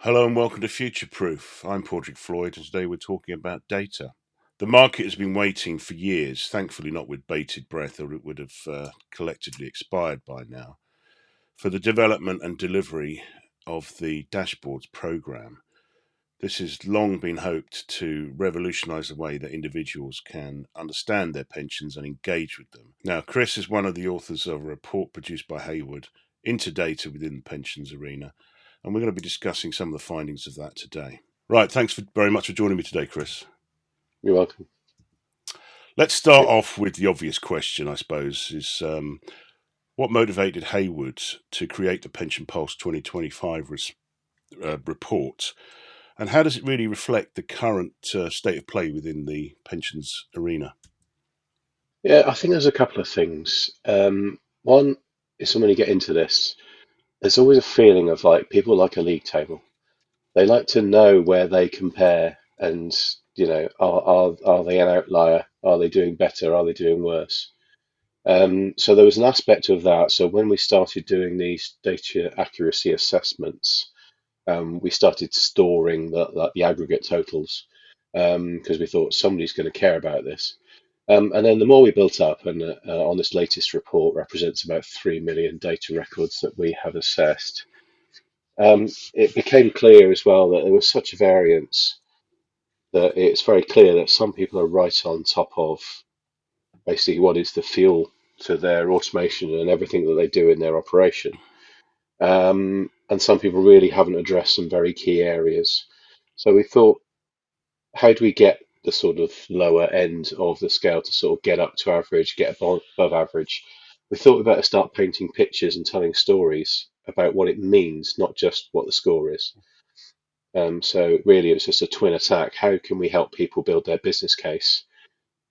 Hello and welcome to Future Proof. I'm Pádraig Floyd, and today we're talking about data. The market has been waiting for years, thankfully not with bated breath, or it would have collectively expired by now, for the development and delivery of the dashboards program. This has long been hoped to revolutionise the way that individuals can understand their pensions and engage with them. Now, Chris is one of the authors of a report produced by Heywood into data within the pensions arena, and we're going to be discussing some of the findings of that today. Right, thanks very much for joining me today, Chris. You're welcome. Let's start off with the obvious question, I suppose, is what motivated Heywood to create the Pension Pulse 2025 report, and how does it really reflect the current state of play within the pensions arena? Yeah, I think there's a couple of things. One is when you get into this, there's always a feeling of like people like a league table. They like to know where they compare and, are they an outlier? Are they doing better? Are they doing worse? So there was an aspect of that. So when we started doing these data accuracy assessments, we started storing the aggregate totals because we thought somebody's going to care about this. And then the more we built up, and on this latest report represents about 3 million data records that we have assessed, it became clear as well that there was such a variance that it's very clear that some people are right on top of basically what is the fuel to their automation and everything that they do in their operation. And some people really haven't addressed some very key areas. So we thought, how do we get the sort of lower end of the scale to sort of get up to average, get above average? We thought we better start painting pictures and telling stories about what it means, not just what the score is. So really, it was just a twin attack. How can we help people build their business case?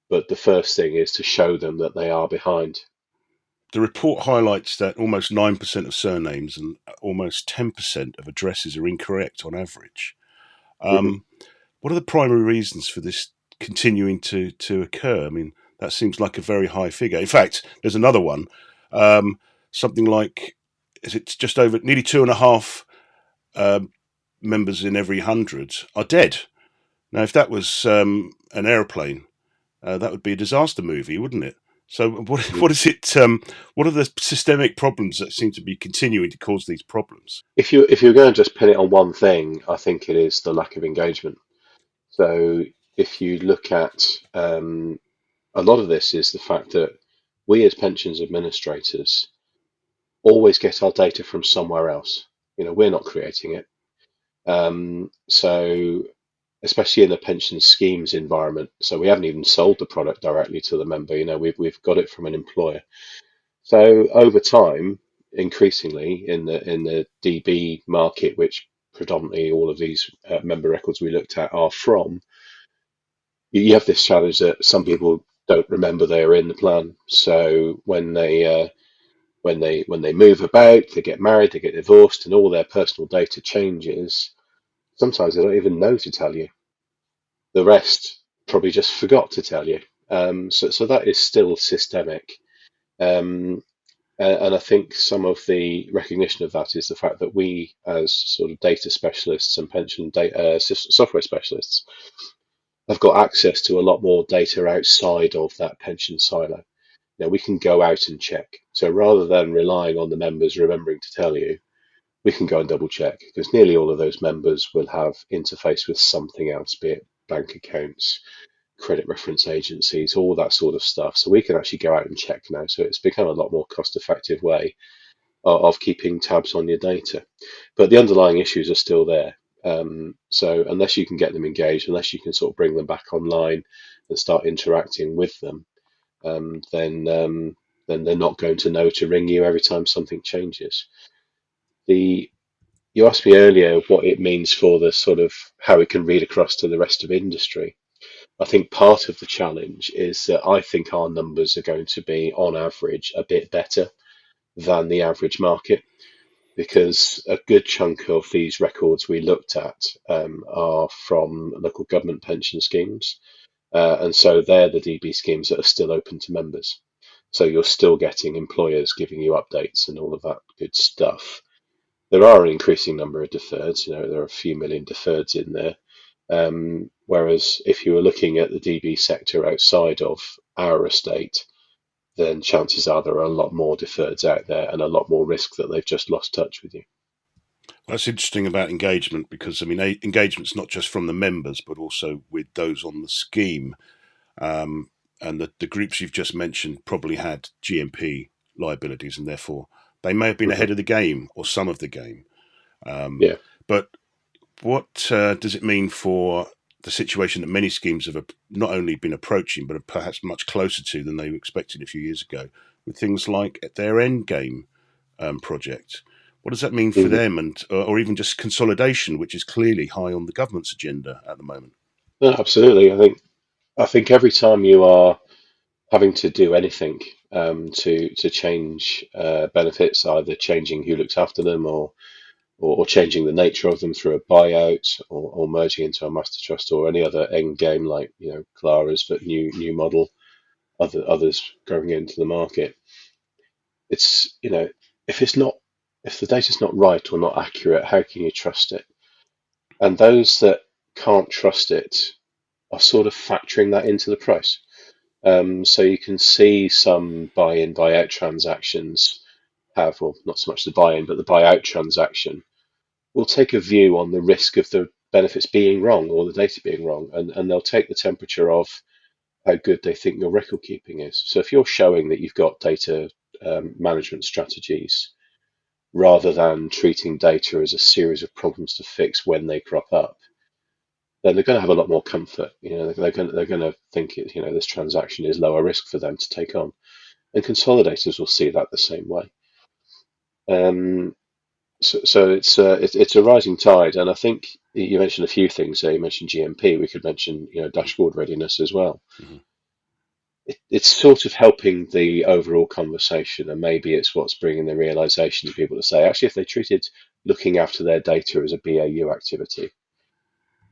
But the first thing is to show them that they are behind. The report highlights that almost 9% of surnames and almost 10% of addresses are incorrect on average. Mhm. Um, what are the primary reasons for this continuing to occur? I mean, that seems like a very high figure. In fact, there's another one, um, something like, is it just over nearly 2.5 um, members in every 100 are dead. Now, if that was an airplane, that would be a disaster movie, wouldn't it? So, what is it? What are the systemic problems that seem to be continuing to cause these problems? If you're going to just pin it on one thing, I think it is the lack of engagement. So if you look at a lot of this is the fact that we as pensions administrators always get our data from somewhere else. We're not creating it. So especially in the pension schemes environment, so we haven't even sold the product directly to the member. We've got it from an employer. So over time, increasingly in the DB market, which predominantly all of these member records we looked at are from, you have this challenge that some people don't remember they are in the plan. So when they move about, they get married, they get divorced, and all their personal data changes, sometimes they don't even know to tell you. The rest probably just forgot to tell you. So that is still systemic. Um, and I think some of the recognition of that is the fact that we, as sort of data specialists and pension data software specialists, have got access to a lot more data outside of that pension silo. Now we can go out and check. So rather than relying on the members remembering to tell you, we can go and double check because nearly all of those members will have interface with something else, be it bank accounts, credit reference agencies, all that sort of stuff. So we can actually go out and check now. So it's become a lot more cost effective way of keeping tabs on your data. But the underlying issues are still there. So unless you can get them engaged, unless you can sort of bring them back online and start interacting with them, um, then um, then they're not going to know to ring you every time something changes. The You asked me earlier what it means for the sort of how it can read across to the rest of industry. I think part of the challenge is that I think our numbers are going to be, on average, a bit better than the average market because a good chunk of these records we looked at are from local government pension schemes. And so they're the DB schemes that are still open to members. So you're still getting employers giving you updates and all of that good stuff. there are an increasing number of deferreds. There are a few million deferreds in there. Whereas if you were looking at the DB sector outside of our estate, then chances are there are a lot more deferreds out there and a lot more risk that they've just lost touch with you. That's interesting about engagement, because I mean, engagement's not just from the members, but also with those on the scheme. Um, and the groups you've just mentioned probably had GMP liabilities, and therefore they may have been Hmm. ahead of the game or some of the game. Yeah. But what does it mean for the situation that many schemes have not only been approaching, but are perhaps much closer to than they expected a few years ago, with things like their endgame project? What does that mean for Mhm. them, and or even just consolidation, which is clearly high on the government's agenda at the moment? No, absolutely. I think every time you are having to do anything to change benefits, either changing who looks after them or changing the nature of them through a buyout or merging into a master trust or any other end game like Clara's but new model, others going into the market. It's if the data's not right or not accurate, how can you trust it? And those that can't trust it are sort of factoring that into the price. So you can see some buy-in, buy-out transactions have, well, not so much the buy-in, but the buy-out transaction will take a view on the risk of the benefits being wrong or the data being wrong, and they'll take the temperature of how good they think your record keeping is. So if you're showing that you've got data management strategies rather than treating data as a series of problems to fix when they crop up, then they're going to have a lot more comfort. They're going to think this transaction is lower risk for them to take on, and consolidators will see that the same way. Um, so it's a rising tide, and I think you mentioned a few things there. You mentioned GMP. We could mention dashboard readiness as well. Mm-hmm. It's sort of helping the overall conversation, and maybe it's what's bringing the realization to people to say, actually, if they treated looking after their data as a BAU activity,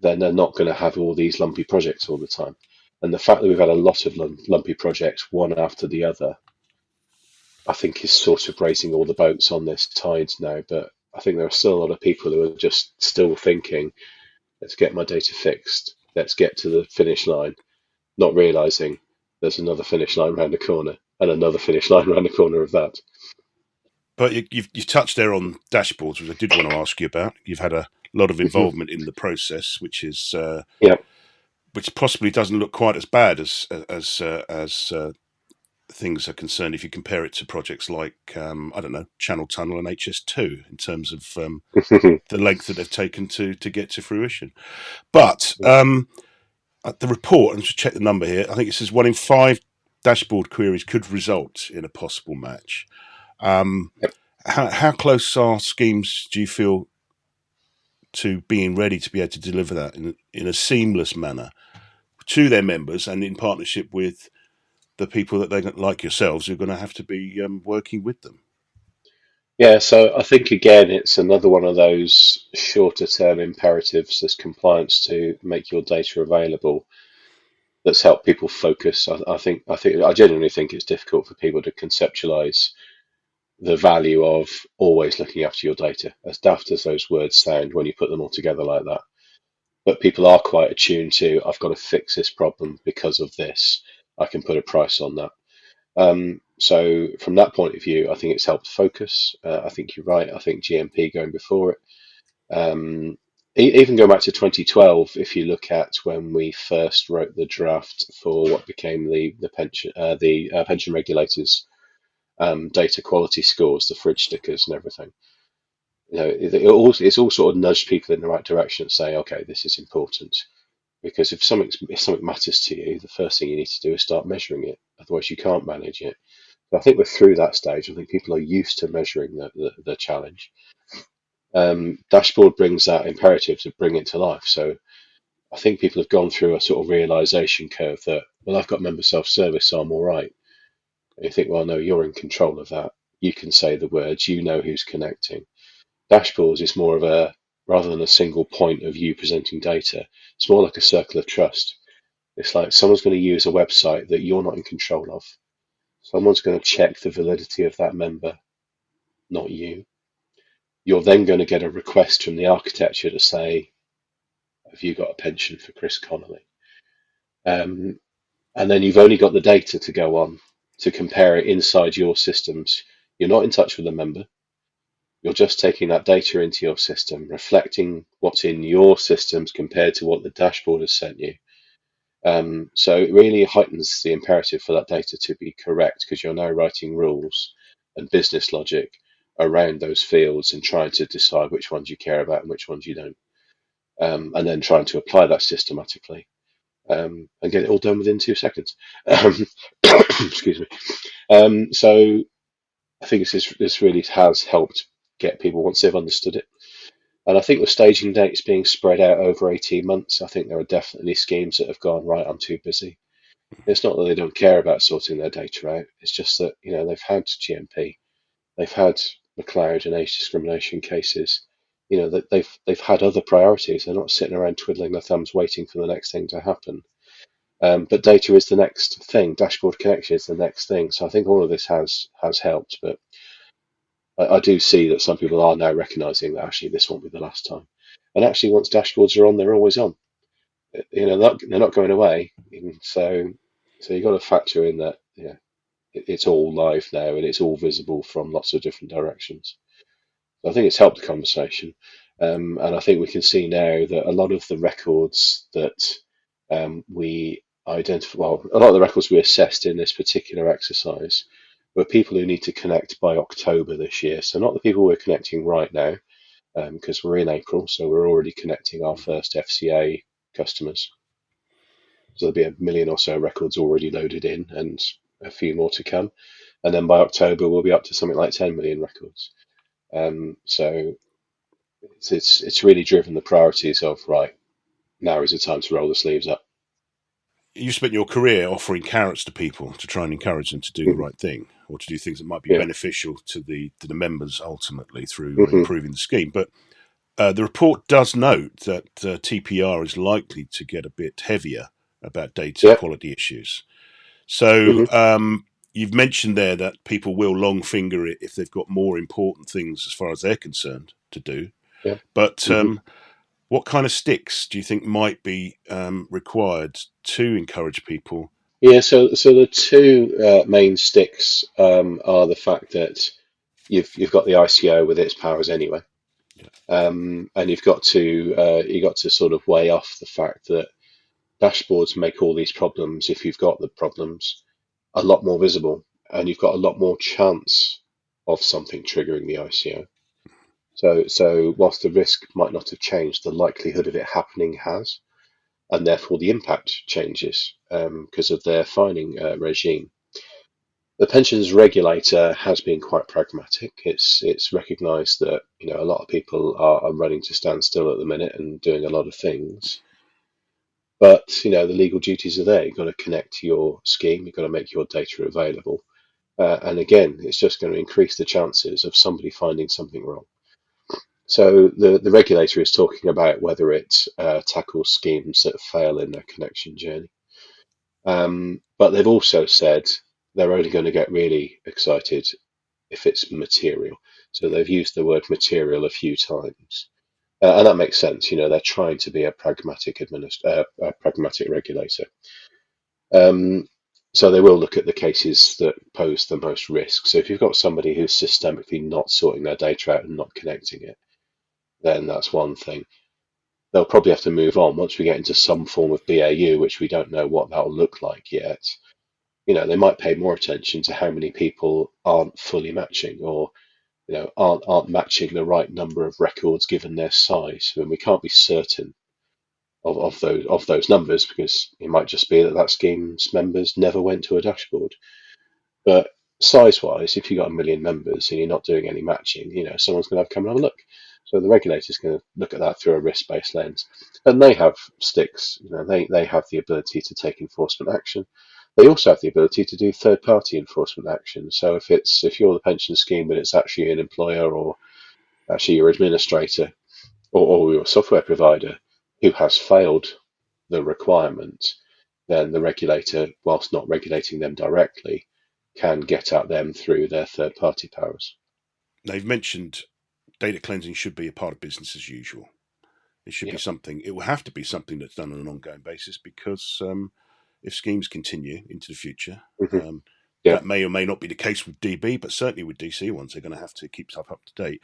then they're not going to have all these lumpy projects all the time. And the fact that we've had a lot of lumpy projects, one after the other, I think is sort of raising all the boats on this tide now. But I think there are still a lot of people who are just still thinking, let's get my data fixed, let's get to the finish line, not realizing there's another finish line around the corner and another finish line around the corner of that. But you've touched there on dashboards, which I did want to ask you about. You've had a lot of Hmm. involvement in the process, Yeah. which possibly doesn't look quite as bad as things are concerned if you compare it to projects like I don't know, Channel Tunnel and HS2 in terms of the length that they've taken to get to fruition. But the report, and to check the number here, I think it says 1 in 5 dashboard queries could result in a possible match. Um, Yep. how close are schemes, do you feel, to being ready to be able to deliver that in a seamless manner to their members and in partnership with the people that they like yourselves who are going to have to be working with them? Yeah, so I think again, it's another one of those shorter term imperatives as compliance to make your data available that's helped people focus. I genuinely think it's difficult for people to conceptualize the value of always looking after your data, as daft as those words sound when you put them all together like that. But people are quite attuned to, I've got to fix this problem because of this. I can put a price on that. So from that point of view, I think it's helped focus. I think you're right. I think GMP going before it. Um, Even going back to 2012, if you look at when we first wrote the draft for what became the pension regulators data quality scores, the fridge stickers and everything, it's all sort of nudged people in the right direction and say, okay, this is important. Because if something matters to you, the first thing you need to do is start measuring it. Otherwise, you can't manage it. So I think we're through that stage. I think people are used to measuring the challenge. Dashboard brings that imperative to bring it to life. So I think people have gone through a sort of realization curve that, well, I've got member self-service, so I'm all right. And you think, well, no, you're in control of that. You can say the words, you know who's connecting. Dashboards is more of a, rather than a single point of you presenting data, it's more like a circle of trust. It's like someone's going to use a website that you're not in control of. Someone's going to check the validity of that member, not you. you're then going to get a request from the architecture to say, have you got a pension for Chris Connelly? Um, and then you've only got the data to go on to compare it inside your systems. You're not in touch with the member. You're just taking that data into your system, reflecting what's in your systems compared to what the dashboard has sent you. So it really heightens the imperative for that data to be correct, because you're now writing rules and business logic around those fields and trying to decide which ones you care about and which ones you don't, and then trying to apply that systematically, and get it all done within 2 seconds. Excuse me. So I think this really has helped get people, once they've understood it. And I think with staging dates being spread out over 18 months, I think there are definitely schemes that have gone, right, I'm too busy. It's not that they don't care about sorting their data out. It's just that, they've had GMP, they've had McLeod and age discrimination cases. That they've had other priorities. They're not sitting around twiddling their thumbs waiting for the next thing to happen. But data is the next thing. Dashboard connection is the next thing. So I think all of this has helped. But I do see that some people are now recognizing that actually this won't be the last time. And actually, once dashboards are on, they're always on. They're not going away. So you've got to factor in that. It's all live now and it's all visible from lots of different directions. So I think it's helped the conversation, and I think we can see now that a lot of the records that we identify, well, a lot of the records we assessed in this particular exercise were people who need to connect by October this year. So not the people we're connecting right now, because we're in April, so we're already connecting our first FCA customers. So there'll be 1 million or so records already loaded in, and a few more to come. And then by October, we'll be up to something like 10 million records. So it's really driven the priorities of, right, now is the time to roll the sleeves up. You spent your career offering carrots to people to try and encourage them to do the Hmm. right thing, or to do things that might be Yeah. beneficial to the members ultimately through Hmm. improving the scheme. But the report does note that TPR is likely to get a bit heavier about data Yeah. quality issues. So Hmm. you've mentioned there that people will long finger it if they've got more important things as far as they're concerned to do. Yeah. But Hmm. what kind of sticks do you think might be required to encourage people? Yeah. So the two main sticks are the fact that you've got the ICO with its powers anyway, Yeah. and you've got to sort of weigh off the fact that dashboards make all these problems, if you've got the problems, a lot more visible, and you've got a lot more chance of something triggering the ICO. So whilst the risk might not have changed, the likelihood of it happening has, and therefore the impact changes because of their fining regime. The pensions regulator has been quite pragmatic. It's recognised that a lot of people are running to stand still at the minute and doing a lot of things. But the legal duties are there. You've got to connect to your scheme. You've got to make your data available. And again, it's just going to increase the chances of somebody finding something wrong. So the regulator is talking about whether it tackles schemes that fail in their connection journey. But they've also said they're only going to get really excited if it's material. So they've used the word material a few times. And that makes sense. They're trying to be a pragmatic regulator. Um, so they will look at the cases that pose the most risk. So if you've got somebody who's systemically not sorting their data out and not connecting it, then that's one thing. They'll probably have to move on once we get into some form of BAU, which we don't know what that'll look like yet. They might pay more attention to how many people aren't fully matching, or aren't matching the right number of records given their size. I mean, we can't be certain of those numbers, because it might just be that scheme's members never went to a dashboard. But size-wise, if you've got 1 million members and you're not doing any matching, someone's going to come and have a look. So the regulator's going to look at that through a risk-based lens, and they have sticks. They have the ability to take enforcement action. They also have the ability to do third-party enforcement action. So if you're the pension scheme, but it's actually an employer, or actually your administrator, or your software provider who has failed the requirement, then the regulator, whilst not regulating them directly, can get at them through their third party powers. They've mentioned data cleansing should be a part of business as usual. It should be Yeah. something. It will have to be something that's done on an ongoing basis because if schemes continue into the future, Hmm. Yeah. that may or may not be the case with DB, but certainly with DC ones, they're going to have to keep stuff up to date.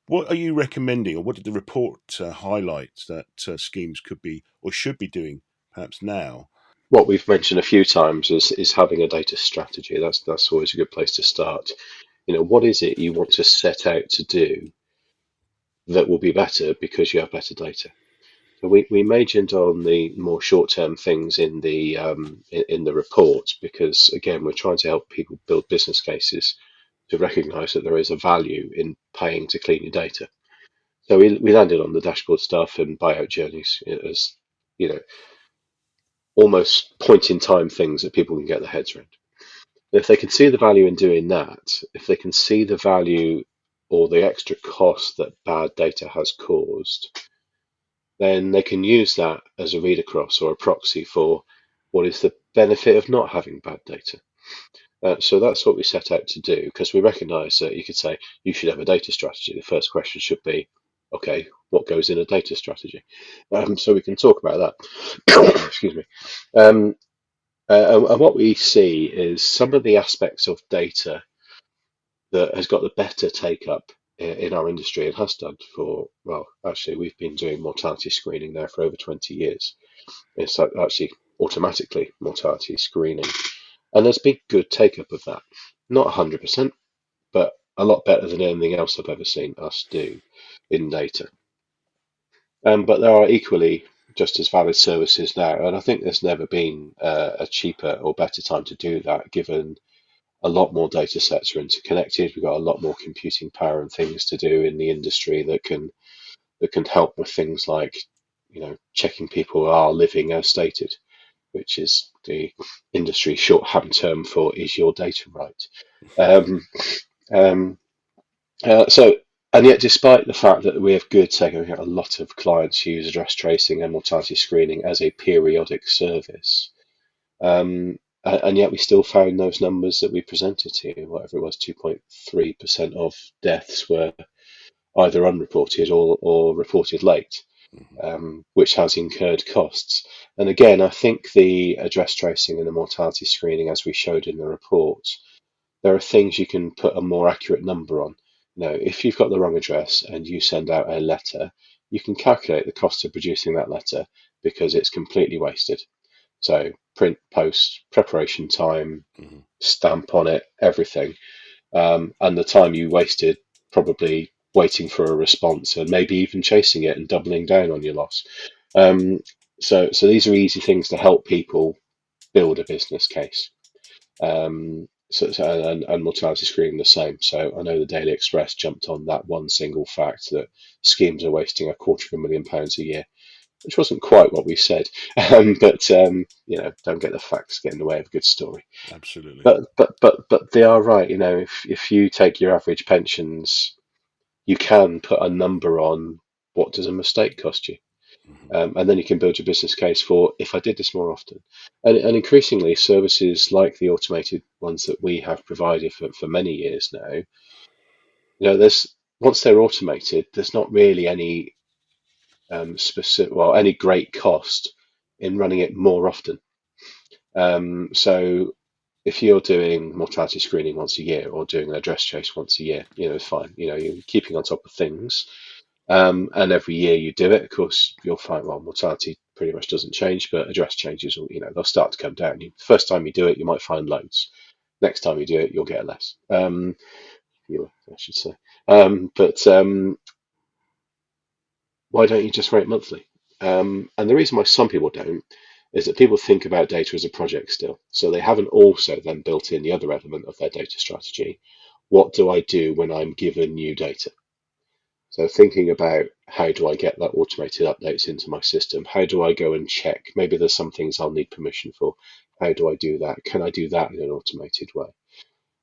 What are you recommending, or what did the report highlight that schemes could be or should be doing perhaps now? What we've mentioned a few times is having a data strategy. That's always a good place to start. What is it you want to set out to do that will be better because you have better data? So we majored on the more short-term things in the report because again we're trying to help people build business cases to recognise that there is a value in paying to clean your data. So we landed on the dashboard stuff and buyout journeys as you know almost point in time things that people can get their heads around. If they can see the value in doing that, if they can see the value or the extra cost that bad data has caused, then they can use that as a read across or a proxy for what is the benefit of not having bad data. So that's what we set out to do because we recognize that you could say you should have a data strategy. The first question should be, okay, what goes in a data strategy? So we can talk about that. Excuse me. Um, and what we see is some of the aspects of data that has got the better take up in our industry and has done for, well, actually, we've been doing mortality screening now for over 20 years. It's actually automatically mortality screening. And there's been good take up of that. Not 100%, but a lot better than anything else I've ever seen us do in data. But there are equally just as valid services now. And I think there's never been a cheaper or better time to do that, given a lot more data sets are interconnected. We've got a lot more computing power and things to do in the industry that can help with things like, checking people are living as stated, which is the industry shorthand term for "is your data right?" Um, um, so, and yet, despite the fact that we have good tech, we have a lot of clients use address tracing and mortality screening as a periodic service. And yet we still found those numbers that we presented to you, whatever it was, 2.3% of deaths were either unreported or reported late, Mhm. which has incurred costs. And again, I think the address tracing and the mortality screening, as we showed in the report, there are things you can put a more accurate number on. If you've got the wrong address and you send out a letter, you can calculate the cost of producing that letter because it's completely wasted. So print, post, preparation time, Mhm. stamp on it, everything, and the time you wasted probably waiting for a response and maybe even chasing it and doubling down on your loss. Um, so these are easy things to help people build a business case. And mortality screening the same. So I know the Daily Express jumped on that one single fact that schemes are wasting £250,000 a year, which wasn't quite what we said. But don't get the facts get in the way of a good story. Absolutely. But they are right. If you take your average pensions, you can put a number on what does a mistake cost you. Mhm. And then you can build your business case for if I did this more often. And increasingly, services like the automated ones that we have provided for many years now, there's once they're automated, there's not really any any great cost in running it more often. So if you're doing mortality screening once a year or doing an address chase once a year, it's fine. You're keeping on top of things. And every year you do it, of course, you'll find, well, mortality pretty much doesn't change, but address changes, they'll start to come down. First time you do it, you might find loads. Next time you do it, you'll get less. Fewer, I should say. But why don't you just rate monthly? And the reason why some people don't is that people think about data as a project still. So they haven't also then built in the other element of their data strategy. What do I do when I'm given new data? So thinking about how do I get that automated updates into my system? How do I go and check? Maybe there's some things I'll need permission for. How do I do that? Can I do that in an automated way?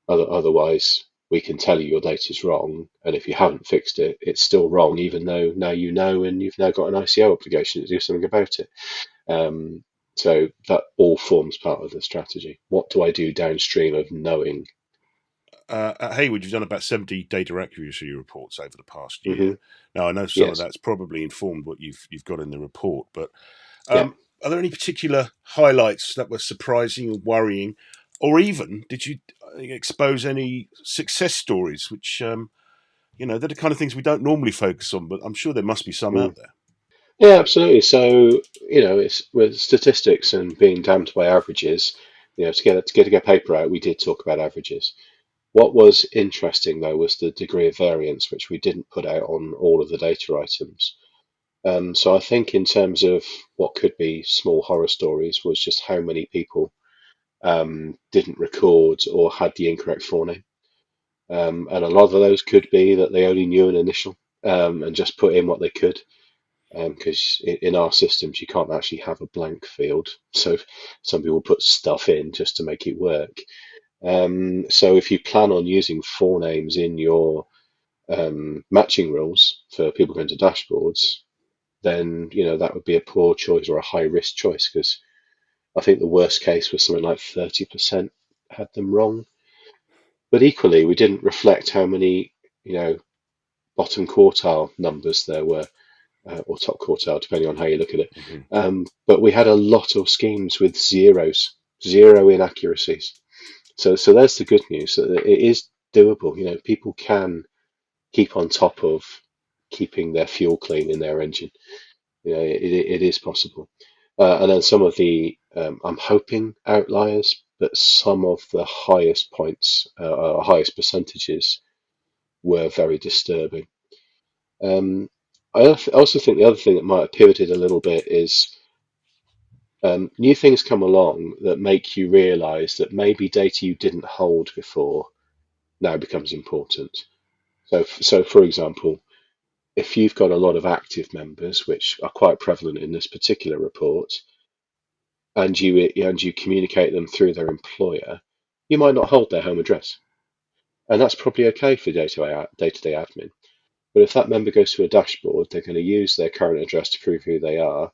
Otherwise, we can tell you your data's wrong, and if you haven't fixed it, it's still wrong, even though now you know and you've now got an ICO obligation to do something about it. Um, so that all forms part of the strategy. What do I do downstream of knowing? at Heywood, you've done about 70 data accuracy reports over the past year. Hmm. Now, I know some of Yes. that's probably informed what you've got in the report, but Yeah. are there any particular highlights that were surprising or worrying, or even did you expose any success stories, which they're the kind of things we don't normally focus on, but I'm sure there must be some Mm. out there. Yeah, absolutely. So, it's with statistics and being damned by averages, to get a paper out, we did talk about averages. What was interesting though was the degree of variance, which we didn't put out on all of the data items. So I think in terms of what could be small horror stories was just how many people didn't record or had the incorrect forename. And a lot of those could be that they only knew an initial and just put in what they could. Because in our systems you can't actually have a blank field, so some people put stuff in just to make it work. So if you plan on using forenames in your matching rules for people going to dashboards, then that would be a poor choice or a high risk choice, because I think the worst case was something like 30% had them wrong. But equally, we didn't reflect how many bottom quartile numbers there were, or top quartile, depending on how you look at it. Mm-hmm. But we had a lot of schemes with zeros, zero inaccuracies. So there's the good news, that it is doable. People can keep on top of keeping their fuel clean in their engine. It is possible. And then some of the, I'm hoping outliers, but some of the highest points, highest percentages were very disturbing. Um, I also think the other thing that might have pivoted a little bit is new things come along that make you realize that maybe data you didn't hold before now becomes important. So for example, if you've got a lot of active members, which are quite prevalent in this particular report, and you communicate them through their employer, you might not hold their home address, and that's probably okay for day-to-day admin. But if that member goes to a dashboard, they're going to use their current address to prove who they are.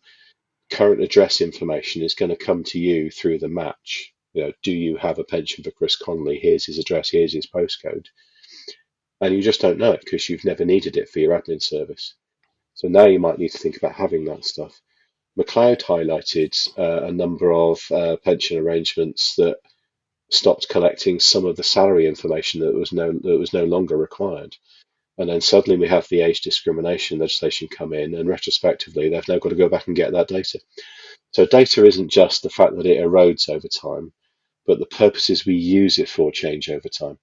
Current address information is going to come to you through the match. Do you have a pension for Chris Connelly? Here's his address, here's his postcode. And you just don't know it because you've never needed it for your admin service. So now you might need to think about having that stuff. McLeod highlighted a number of pension arrangements that stopped collecting some of the salary information that was no longer required. And then suddenly we have the age discrimination legislation come in, and retrospectively they've now got to go back and get that data. So data isn't just the fact that it erodes over time, but the purposes we use it for change over time.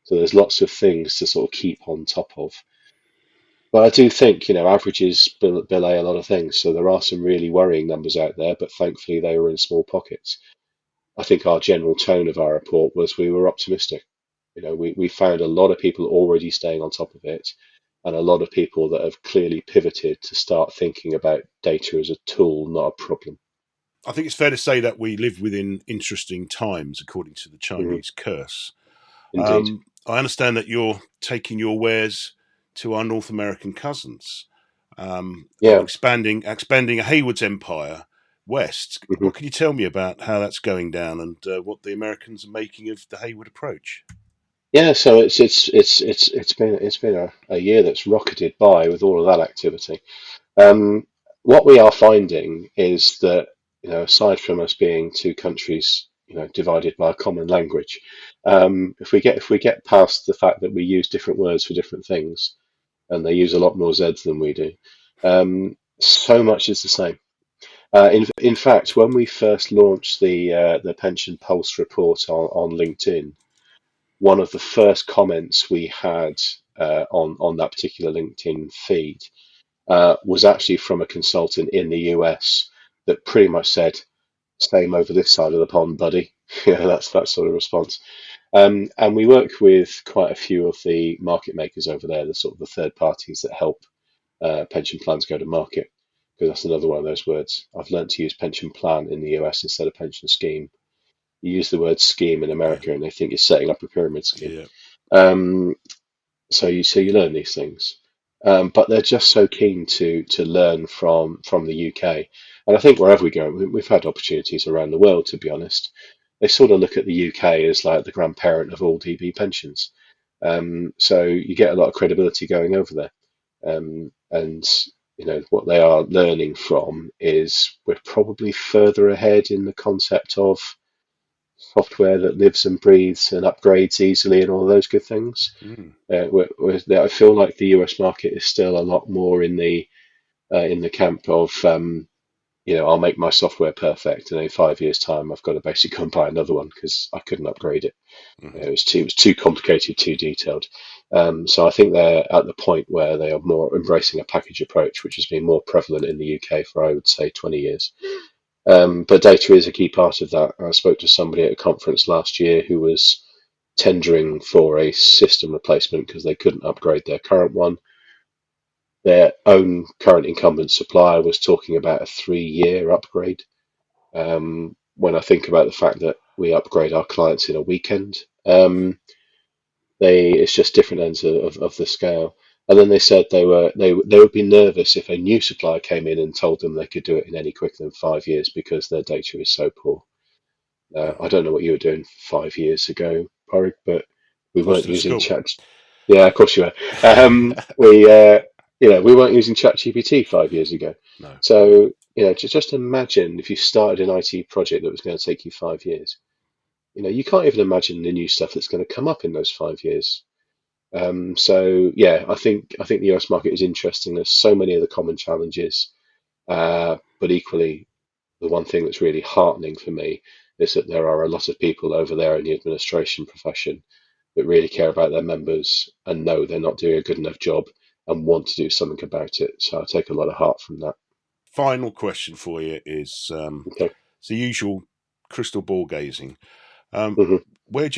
So there's lots of things to sort of keep on top of. But I do think, averages belay a lot of things. So there are some really worrying numbers out there, but thankfully they were in small pockets. I think our general tone of our report was we were optimistic. We found a lot of people already staying on top of it, and a lot of people that have clearly pivoted to start thinking about data as a tool, not a problem. I think it's fair to say that we live within interesting times, according to the Hmm. Chinese curse. Indeed. I understand that you're taking your wares to our North American cousins, and Yeah. expanding a Heywood's empire west. Hmm. What can you tell me about how that's going down, and what the Americans are making of the Heywood approach? Yeah, so it's been a year that's rocketed by with all of that activity. Um, what we are finding is that, aside from us being two countries, divided by a common language, if we get past the fact that we use different words for different things, and they use a lot more Zs than we do, so much is the same. In fact, when we first launched the Pension Pulse report on LinkedIn, one of the first comments we had on that particular LinkedIn feed was actually from a consultant in the US that pretty much said, "Same over this side of the pond, buddy." That's that sort of response. And we work with quite a few of the market makers over there, the sort of the third parties that help pension plans go to market. Because that's another one of those words. I've learned to use pension plan in the US instead of pension scheme. You use the word scheme in Yeah, America, and they think you're setting up a pyramid scheme. yeah. Um, so you learn these things, but they're just so keen to learn from the UK, and I think wherever we go, we've had opportunities around the world, to be honest. they sort of look at the UK as like the grandparent of all DB pensions. So you get a lot of credibility going over there. And what they are learning from is we're probably further ahead in the concept of software that lives and breathes and upgrades easily and all those good things. Mm. I feel like the US market is still a lot more in the camp of I'll make my software perfect, and in 5 years' time, I've got to basically go and buy another one because I couldn't upgrade it. Hmm. It was too complicated, too detailed. So I think they're at the point where they are more embracing a package approach, which has been more prevalent in the UK for, I would say, 20 years. But data is a key part of that. I spoke to somebody at a conference last year who was tendering for a system replacement because they couldn't upgrade their current one. Their own current incumbent supplier was talking about a 3-year upgrade. When I think about the fact that we upgrade our clients in a weekend, it's just different ends of the scale. And then they said they would be nervous if a new supplier came in and told them they could do it in any quicker than 5 years because their data is so poor. I Hmm. don't know what you were doing 5 years ago, Pádraig, but we I was weren't still at using school. chat. Yeah, of course you were. We weren't using ChatGPT 5 years ago. No. So just imagine if you started an IT project that was going to take you 5 years. You can't even imagine the new stuff that's going to come up in those 5 years. So yeah, I think the US market is interesting. There's so many of the common challenges, but equally, the one thing that's really heartening for me is that there are a lot of people over there in the administration profession that really care about their members and know they're not doing a good enough job and want to do something about it. So I take a lot of heart from that. Final question for you is Okay. it's the usual crystal ball gazing. Um, hmm where would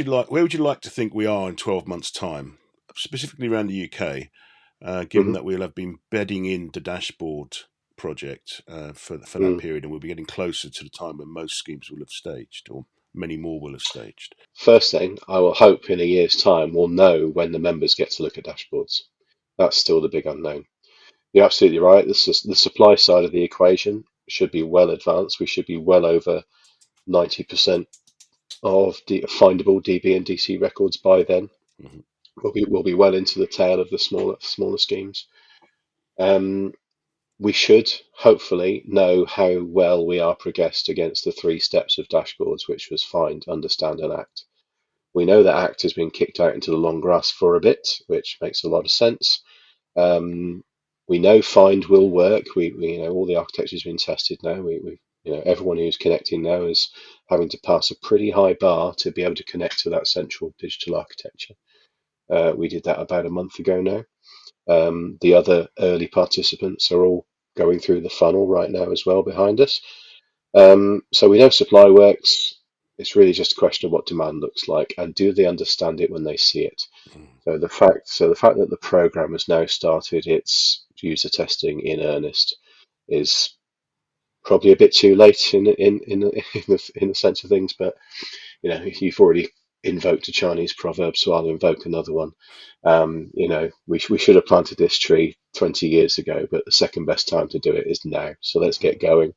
you like to think we are in 12 months' time, specifically around the UK, given hmm that we'll have been bedding in the dashboard project for that Mm. period, and we'll be getting closer to the time when most schemes will have staged, or many more will have staged? First thing, I will hope in a year's time we'll know when the members get to look at dashboards. That's still the big unknown. You're absolutely right. The supply side of the equation should be well advanced. We should be well over 90% of findable DB and DC records by then. Hmm. We'll be well into the tail of the smaller schemes. Um, we should hopefully know how well we are progressed against the 3 steps of dashboards, which was find, understand, and act. We know that act has been kicked out into the long grass for a bit, which makes a lot of sense. Um, we know find will work. We all the architecture has been tested now. Everyone who's connecting now is having to pass a pretty high bar to be able to connect to that central digital architecture. We did that about a month ago now. The other early participants are all going through the funnel right now as well behind us. So we know supply works. It's really just a question of what demand looks like and do they understand it when they see it. So the fact that the program has now started its user testing in earnest is probably a bit too late in the sense of things. But if you've already invoked a Chinese proverb, so I'll invoke another one. We should have planted this tree 20 years ago, but the second best time to do it is now. So let's get going.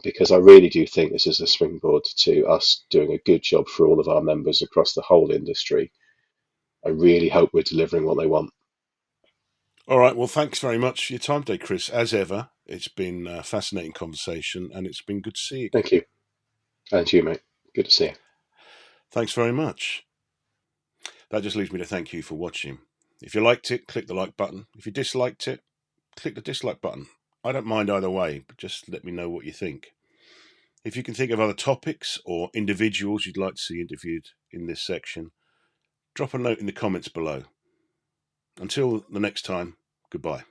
Because I really do think this is a springboard to us doing a good job for all of our members across the whole industry. I really hope we're delivering what they want. All right. Well, thanks very much for your time today, Chris. As ever, it's been a fascinating conversation, and it's been good to see you again. Thank you. And you, mate. Good to see you. Thanks very much. That just leaves me to thank you for watching. If you liked it, click the like button. If you disliked it, click the dislike button. I don't mind either way, but just let me know what you think. If you can think of other topics or individuals you'd like to see interviewed in this section, drop a note in the comments below. Until the next time, goodbye.